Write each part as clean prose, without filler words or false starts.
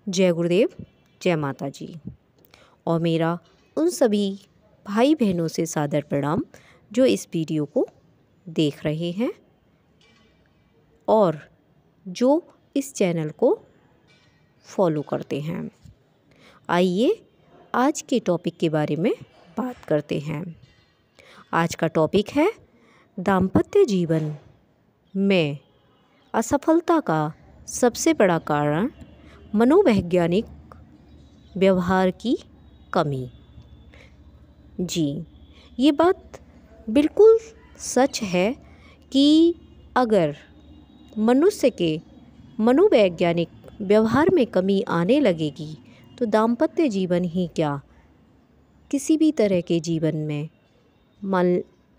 जय गुरुदेव, जय माता जी। और मेरा उन सभी भाई बहनों से सादर प्रणाम जो इस वीडियो को देख रहे हैं और जो इस चैनल को फॉलो करते हैं। आइए आज के टॉपिक के बारे में बात करते हैं। आज का टॉपिक है दाम्पत्य जीवन में असफलता का सबसे बड़ा कारण मनोवैज्ञानिक व्यवहार की कमी। जी, ये बात बिल्कुल सच है कि अगर मनुष्य के मनोवैज्ञानिक व्यवहार में कमी आने लगेगी तो दाम्पत्य जीवन ही क्या, किसी भी तरह के जीवन में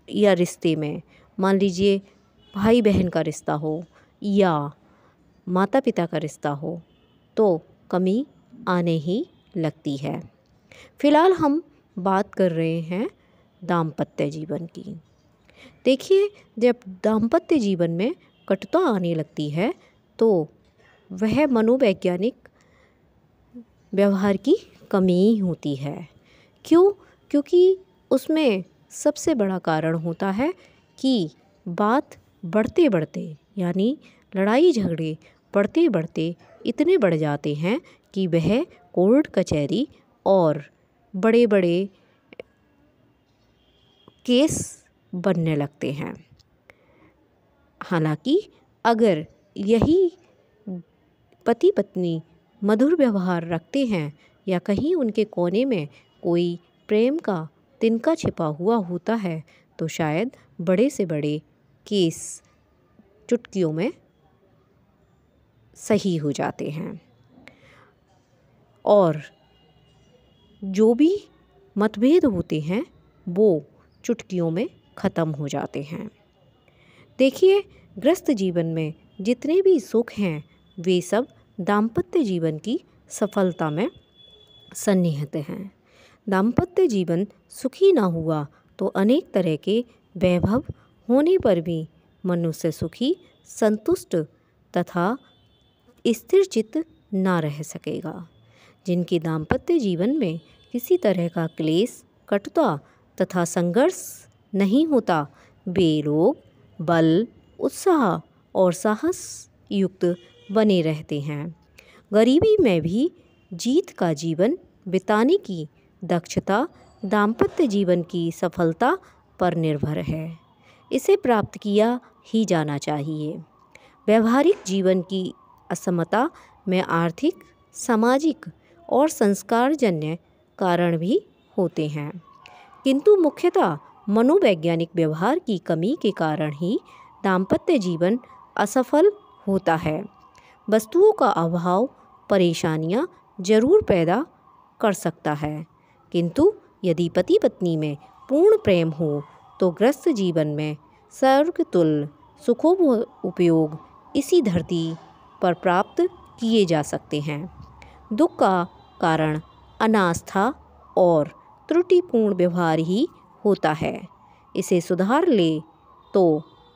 या रिश्ते में, मान लीजिए भाई बहन का रिश्ता हो या माता पिता का रिश्ता हो, तो कमी आने ही लगती है। फिलहाल हम बात कर रहे हैं दाम्पत्य जीवन की। देखिए, जब दाम्पत्य जीवन में कटुता आने लगती है तो वह मनोवैज्ञानिक व्यवहार की कमी होती है। क्यों? क्योंकि उसमें सबसे बड़ा कारण होता है कि बात बढ़ते बढ़ते, यानी लड़ाई झगड़े बढ़ते बढ़ते इतने बढ़ जाते हैं कि वह कोर्ट कचहरी और बड़े बड़े केस बनने लगते हैं। हालांकि अगर यही पति पत्नी मधुर व्यवहार रखते हैं या कहीं उनके कोने में कोई प्रेम का तिनका छिपा हुआ होता है तो शायद बड़े से बड़े केस चुटकियों में सही हो जाते हैं और जो भी मतभेद होते हैं वो चुटकियों में ख़त्म हो जाते हैं। देखिए, गृहस्थ जीवन में जितने भी सुख हैं वे सब दाम्पत्य जीवन की सफलता में सन्निहित हैं। दाम्पत्य जीवन सुखी ना हुआ तो अनेक तरह के वैभव होने पर भी मनुष्य सुखी, संतुष्ट तथा स्थिर चित्त ना रह सकेगा। जिनके दाम्पत्य जीवन में किसी तरह का क्लेश, कटुता तथा संघर्ष नहीं होता, वे लोग बल, उत्साह और साहस युक्त बने रहते हैं। गरीबी में भी जीत का जीवन बिताने की दक्षता दाम्पत्य जीवन की सफलता पर निर्भर है। इसे प्राप्त किया ही जाना चाहिए। व्यवहारिक जीवन की असमता में आर्थिक, सामाजिक और संस्कारजन्य कारण भी होते हैं, किंतु मुख्यतः मनोवैज्ञानिक व्यवहार की कमी के कारण ही दाम्पत्य जीवन असफल होता है। वस्तुओं का अभाव परेशानियां जरूर पैदा कर सकता है, किंतु यदि पति पत्नी में पूर्ण प्रेम हो तो गृहस्थ जीवन में स्वर्गतुल्य सुखों उपयोग इसी धरती पर प्राप्त किए जा सकते हैं। दुख का कारण अनास्था और त्रुटिपूर्ण व्यवहार ही होता है। इसे सुधार ले तो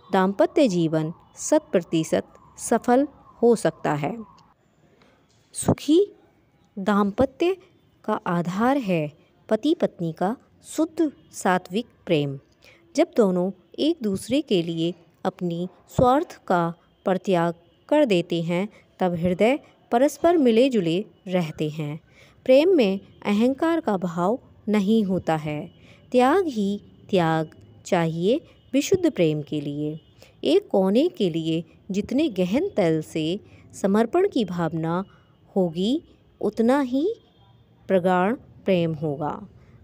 दाम्पत्य जीवन 100% सफल हो सकता है। सुखी दाम्पत्य का आधार है पति पत्नी का शुद्ध सात्विक प्रेम। जब दोनों एक दूसरे के लिए अपनी स्वार्थ का परित्याग कर देते हैं तब हृदय परस्पर मिले जुले रहते हैं। प्रेम में अहंकार का भाव नहीं होता है। त्याग ही त्याग चाहिए विशुद्ध प्रेम के लिए। एक कोने के लिए जितने गहन तल से समर्पण की भावना होगी उतना ही प्रगाढ़ प्रेम होगा।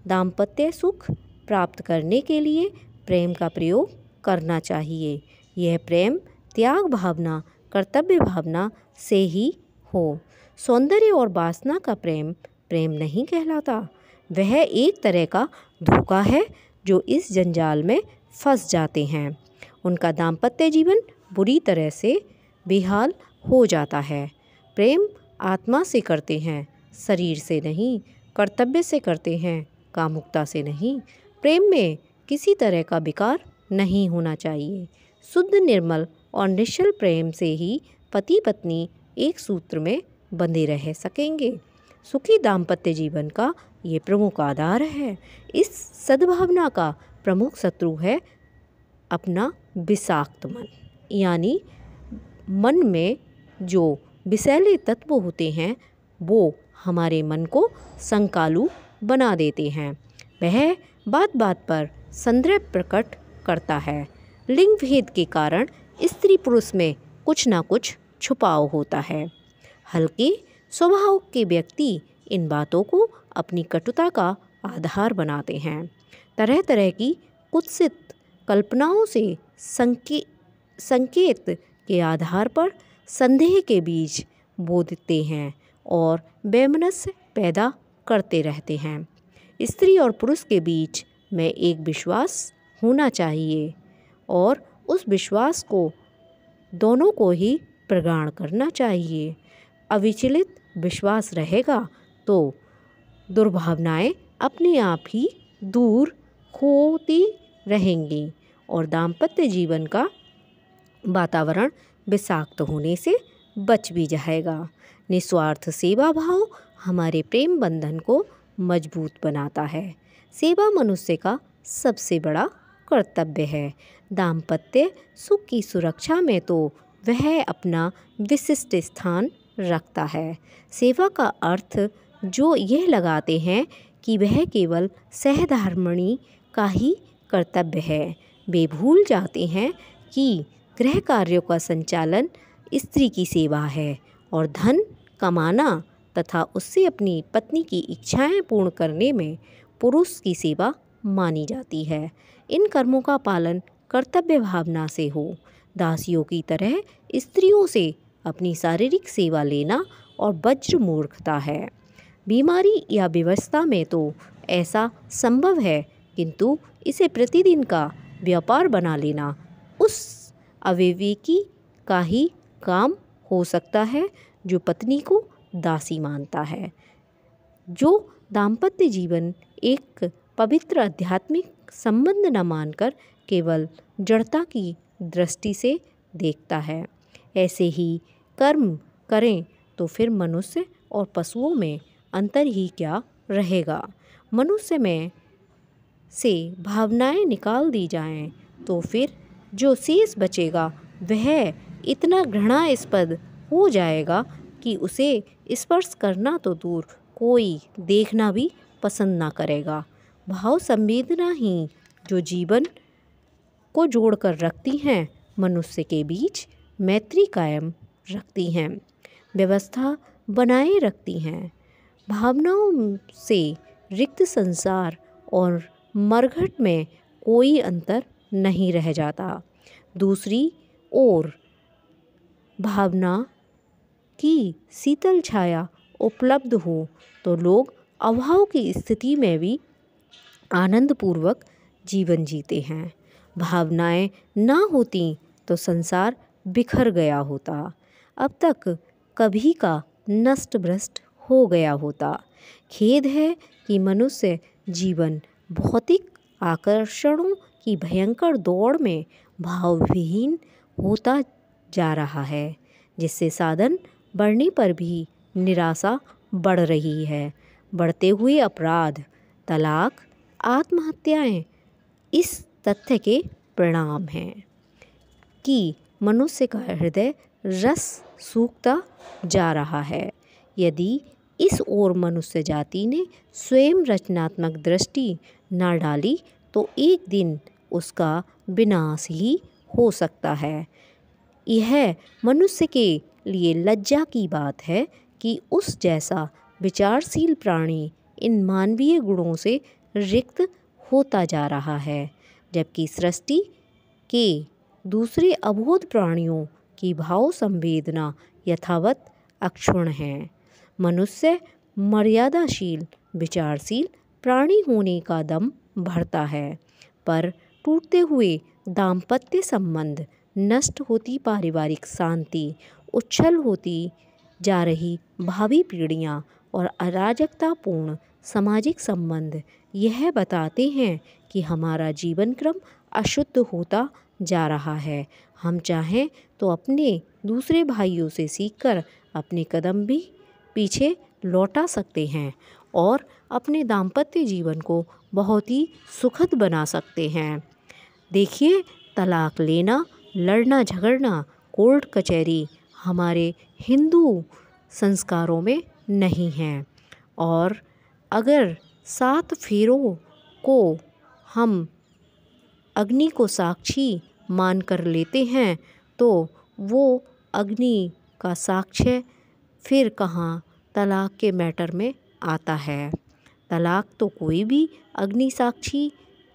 दाम्पत्य सुख प्राप्त करने के लिए प्रेम का प्रयोग करना चाहिए। यह प्रेम त्याग भावना, कर्तव्य भावना से ही हो। सौंदर्य और वासना का प्रेम प्रेम नहीं कहलाता। वह एक तरह का धोखा है जो इस जंजाल में फंस जाते हैं। उनका दाम्पत्य जीवन बुरी तरह से बेहाल हो जाता है। प्रेम आत्मा से करते हैं, शरीर से नहीं। कर्तव्य से करते हैं, कामुकता से नहीं। प्रेम में किसी तरह का विकार नहीं होना चाहिए। शुद्ध, निर्मल और निश्चल प्रेम से ही पति पत्नी एक सूत्र में बंधे रह सकेंगे। सुखी दाम्पत्य जीवन का ये प्रमुख आधार है। इस सद्भावना का प्रमुख शत्रु है अपना विषाक्त मन, यानी मन में जो विषैले तत्व होते हैं वो हमारे मन को संकालु बना देते हैं। वह बात बात पर संदेह प्रकट करता है। लिंग भेद के कारण स्त्री पुरुष में कुछ ना कुछ छुपाव होता है। हल्के स्वभाव के व्यक्ति इन बातों को अपनी कटुता का आधार बनाते हैं। तरह तरह की कुत्सित कल्पनाओं से संकेत के आधार पर संदेह के बीज बो देते हैं और वैमनस्य पैदा करते रहते हैं। स्त्री और पुरुष के बीच में एक विश्वास होना चाहिए और उस विश्वास को दोनों को ही प्रगाढ़ करना चाहिए। अविचलित विश्वास रहेगा तो दुर्भावनाएं अपने आप ही दूर होती रहेंगी और दाम्पत्य जीवन का वातावरण विषाक्त होने से बच भी जाएगा। निस्वार्थ सेवा भाव हमारे प्रेम बंधन को मजबूत बनाता है। सेवा मनुष्य का सबसे बड़ा कर्तव्य है। दाम्पत्य सुख की सुरक्षा में तो वह अपना विशिष्ट स्थान रखता है। सेवा का अर्थ जो यह लगाते हैं कि वह केवल सहधर्मिणी का ही कर्तव्य है। वे भूल जाते हैं कि गृह कार्यों का संचालन स्त्री की सेवा है और धन कमाना तथा उससे अपनी पत्नी की इच्छाएं पूर्ण करने में पुरुष की सेवा मानी जाती है। इन कर्मों का पालन कर्तव्य भावना से हो। दासियों की तरह स्त्रियों से अपनी शारीरिक सेवा लेना और वज्र मूर्खता है। बीमारी या विवस्था में तो ऐसा संभव है, किंतु इसे प्रतिदिन का व्यापार बना लेना उस अविवेकी का ही काम हो सकता है जो पत्नी को दासी मानता है। जो दाम्पत्य जीवन एक पवित्र आध्यात्मिक संबंध न मानकर केवल जड़ता की दृष्टि से देखता है। ऐसे ही कर्म करें तो फिर मनुष्य और पशुओं में अंतर ही क्या रहेगा। मनुष्य में से भावनाएं निकाल दी जाएं तो फिर जो शेष बचेगा वह इतना घृणास्पद हो जाएगा कि उसे स्पर्श करना तो दूर कोई देखना भी पसंद ना करेगा। भाव संवेदना ही जो जीवन को जोड़कर रखती हैं, मनुष्य के बीच मैत्री कायम रखती हैं, व्यवस्था बनाए रखती हैं। भावनाओं से रिक्त संसार और मरघट में कोई अंतर नहीं रह जाता। दूसरी ओर भावना की शीतल छाया उपलब्ध हो तो लोग अभाव की स्थिति में भी आनंदपूर्वक जीवन जीते हैं। भावनाएं ना होती तो संसार बिखर गया होता, अब तक कभी का नष्ट भ्रष्ट हो गया होता। खेद है कि मनुष्य जीवन भौतिक आकर्षणों की भयंकर दौड़ में भावविहीन होता जा रहा है, जिससे साधन बढ़ने पर भी निराशा बढ़ रही है। बढ़ते हुए अपराध, तलाक, आत्महत्याएं इस तथ्य के परिणाम हैं कि मनुष्य का हृदय रस सूखता जा रहा है। यदि इस ओर मनुष्य जाति ने स्वयं रचनात्मक दृष्टि न डाली तो एक दिन उसका विनाश ही हो सकता है। यह मनुष्य के लिए लज्जा की बात है कि उस जैसा विचारशील प्राणी इन मानवीय गुणों से रिक्त होता जा रहा है, जबकि सृष्टि के दूसरे अबोध प्राणियों की भाव संवेदना यथावत अक्षुण्ण है। मनुष्य मर्यादाशील विचारशील प्राणी होने का दम भरता है, पर टूटते हुए दाम्पत्य संबंध, नष्ट होती पारिवारिक शांति, उच्छल होती जा रही भावी पीढ़ियाँ और अराजकतापूर्ण सामाजिक संबंध यह बताते हैं कि हमारा जीवन क्रम अशुद्ध होता जा रहा है। हम चाहें तो अपने दूसरे भाइयों से सीखकर अपने कदम भी पीछे लौटा सकते हैं और अपने दाम्पत्य जीवन को बहुत ही सुखद बना सकते हैं। देखिए, तलाक लेना, लड़ना झगड़ना, कोर्ट कचहरी हमारे हिंदू संस्कारों में नहीं है। और अगर 7 फेरों को हम अग्नि को साक्षी मान कर लेते हैं तो वो अग्नि का साक्ष्य फिर कहाँ तलाक के मैटर में आता है। तलाक तो कोई भी अग्नि साक्षी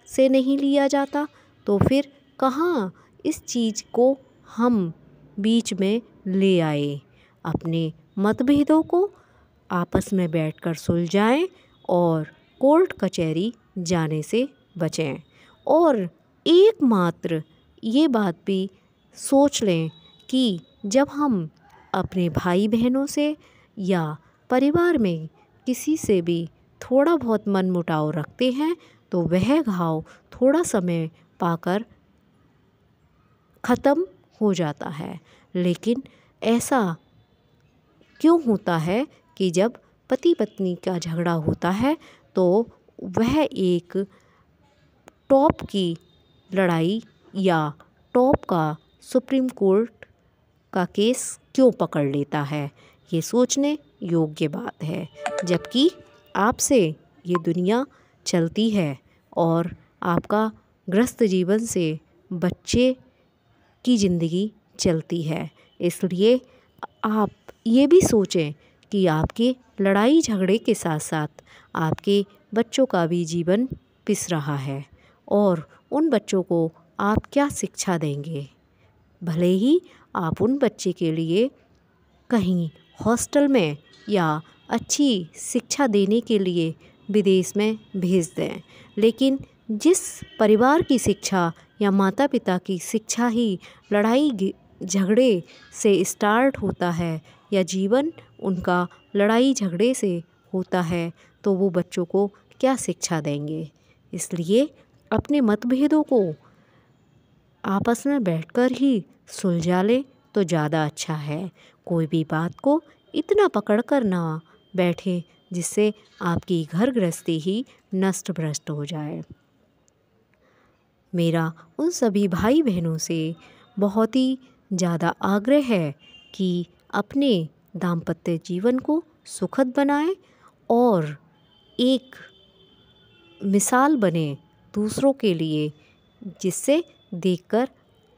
से नहीं लिया जाता, तो फिर कहाँ इस चीज़ को हम बीच में ले आए। अपने मतभेदों को आपस में बैठकर सुलझाएं और कोर्ट कचहरी जाने से बचें। और एकमात्र ये बात भी सोच लें कि जब हम अपने भाई बहनों से या परिवार में किसी से भी थोड़ा बहुत मनमुटाव रखते हैं तो वह घाव थोड़ा समय पाकर ख़त्म हो जाता है। लेकिन ऐसा क्यों होता है कि जब पति पत्नी का झगड़ा होता है तो वह एक टॉप की लड़ाई या टॉप का सुप्रीम कोर्ट का केस क्यों पकड़ लेता है, ये सोचने योग्य बात है। जबकि आपसे ये दुनिया चलती है और आपका गृहस्थ जीवन से बच्चे की ज़िंदगी चलती है। इसलिए आप ये भी सोचें कि आपके लड़ाई झगड़े के साथ साथ आपके बच्चों का भी जीवन पिस रहा है और उन बच्चों को आप क्या शिक्षा देंगे। भले ही आप उन बच्चे के लिए कहीं हॉस्टल में या अच्छी शिक्षा देने के लिए विदेश में भेज दें, लेकिन जिस परिवार की शिक्षा या माता पिता की शिक्षा ही लड़ाई झगड़े से स्टार्ट होता है या जीवन उनका लड़ाई झगड़े से होता है, तो वो बच्चों को क्या शिक्षा देंगे। इसलिए अपने मतभेदों को आपस में बैठकर ही सुलझा लें तो ज़्यादा अच्छा है। कोई भी बात को इतना पकड़ कर ना बैठे जिससे आपकी घर गृहस्थी ही नष्ट भ्रष्ट हो जाए। मेरा उन सभी भाई बहनों से बहुत ही ज़्यादा आग्रह है कि अपने दाम्पत्य जीवन को सुखद बनाएं और एक मिसाल बने दूसरों के लिए, जिससे देखकर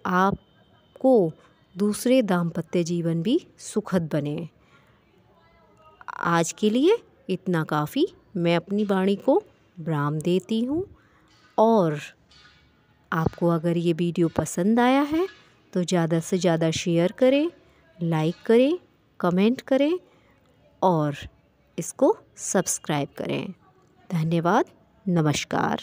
आपको दूसरे दाम्पत्य जीवन भी सुखद बने। आज के लिए इतना काफ़ी। मैं अपनी वाणी को विराम देती हूँ और आपको अगर ये वीडियो पसंद आया है तो ज़्यादा से ज़्यादा शेयर करें, लाइक करें, कमेंट करें और इसको सब्सक्राइब करें। धन्यवाद। नमस्कार।